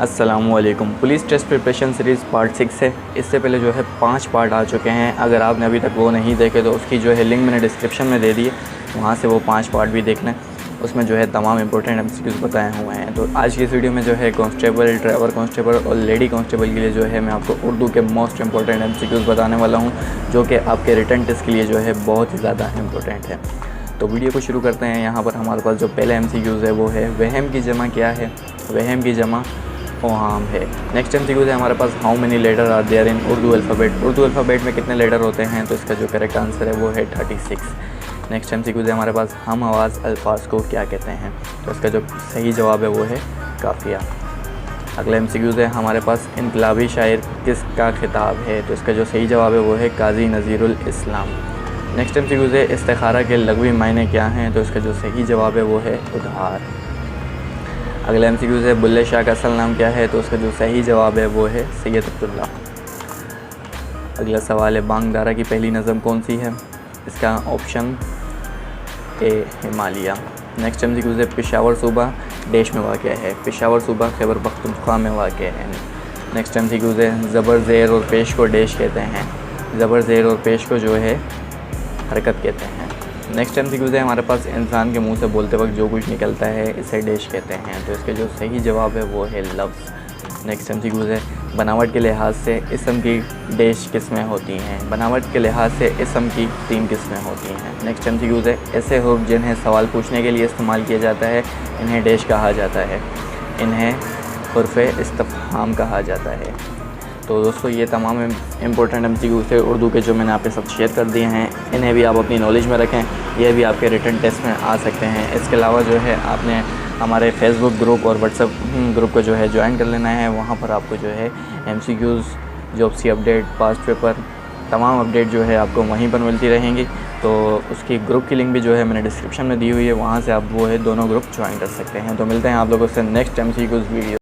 अस्सलामुअलैकुम। Police test preparation series part 6 है। इससे पहले जो है 5 पार्ट आ चुके हैं। अगर आपने अभी तक वो नहीं देखे तो उसकी जो है लिंक मैंने डिस्क्रिप्शन में दे दी है, वहाँ से वो 5 पार्ट भी देख लें। उसमें जो है तमाम इंपॉर्टेंट MCQs बताए हुए हैं। तो आज की इस वीडियो में जो है कांस्टेबल, ड्राइवर कांस्टेबल और लेडी कांस्टेबल के लिए जो है मैं आपको उर्दू के मोस्ट इंपॉर्टेंट MCQs बताने वाला हूँ, जो कि आपके रिटन टेस्ट के लिए जो है बहुत ही ज़्यादा इंपॉर्टेंट है। तो वीडियो को शुरू करते हैं। यहाँ पर हमारे पास जो पहले MCQs है वो है वहम की जमा क्या है। वहम की जमा ओहाम है। नेक्स्ट MCQ है हमारे पास, how many letter are there in Urdu alphabet. Urdu alphabet में कितने लेटर होते हैं, तो इसका जो करेक्ट आंसर है वो है 36। नेक्स्ट MCQ है हमारे पास, हम आवाज़ अल्फाज को क्या कहते हैं, तो इसका जो सही जवाब है वो है काफ़िया। अगला MCQ है हमारे पास, इनकलाबी शायर किसका खिताब है, तो इसका जो सही जवाब है वो है काजी नज़ीरुल इस्लाम। नेक्स्ट MCQ है इस्तिखारा के लग़वी मायने क्या हैं, तो इसका जो सही जवाब है वो है उधार। अगला MCQ है बुल्ले शाह का असल नाम क्या है, तो उसका जो सही जवाब है वो है सैयद अब्दुल्ला। अगला सवाल है बांगदारा की पहली नज़म कौन सी है, इसका option A Himalaya. Next MCQ है पेशावर सूबा देश में वाक़ है। पेशावर सूबा खैबर पख्तूनख्वा में वाक़ है। नेक्स्ट MCQ है ज़बर ज़ेर और पेश को डेश कहते हैं। ज़बर ज़ेर और पेश को जो है हरकत कहते हैं। नेक्स्ट MCQ है हमारे पास, इंसान के मुंह से बोलते वक्त जो कुछ निकलता है इसे डेश कहते हैं, तो इसके जो सही जवाब है वो है लफ्ज़। नेक्स्ट MCQ है बनावट के लिहाज से इसम की डेश किस्में होती हैं। बनावट के लिहाज से इसम की 3 किस्में होती हैं। नेक्स्ट MCQ है ऐसे हुर्फ जिन्हें सवाल पूछने के लिए इस्तेमाल किया जाता है, इन्हें डेश कहा जाता है, इन्हें हुर्फ़े इस्तिफ़हाम कहा जाता है। तो दोस्तों ये तमाम इम्पोर्टेंट MCQ थे उर्दू के, जो मैंने आपके साथ शेयर कर दिए हैं। इन्हें भी आप अपनी नॉलेज में रखें, ये भी आपके रिटन टेस्ट में आ सकते हैं। इसके अलावा जो है आपने हमारे फेसबुक ग्रुप और व्हाट्सएप ग्रुप को जो है ज्वाइन कर लेना है। वहाँ पर आपको जो है MCQs, जॉब्स की अपडेट, पास्ट पेपर, तमाम अपडेट जो है आपको वहीं पर मिलती रहेंगी। तो उसकी ग्रुप की लिंक भी जो है मैंने डिस्क्रिप्शन में दी हुई है, वहाँ से आप वो है दोनों ग्रुप ज्वाइन कर सकते हैं। तो मिलते हैं आप लोगों से नेक्स्ट MCQs वीडियो।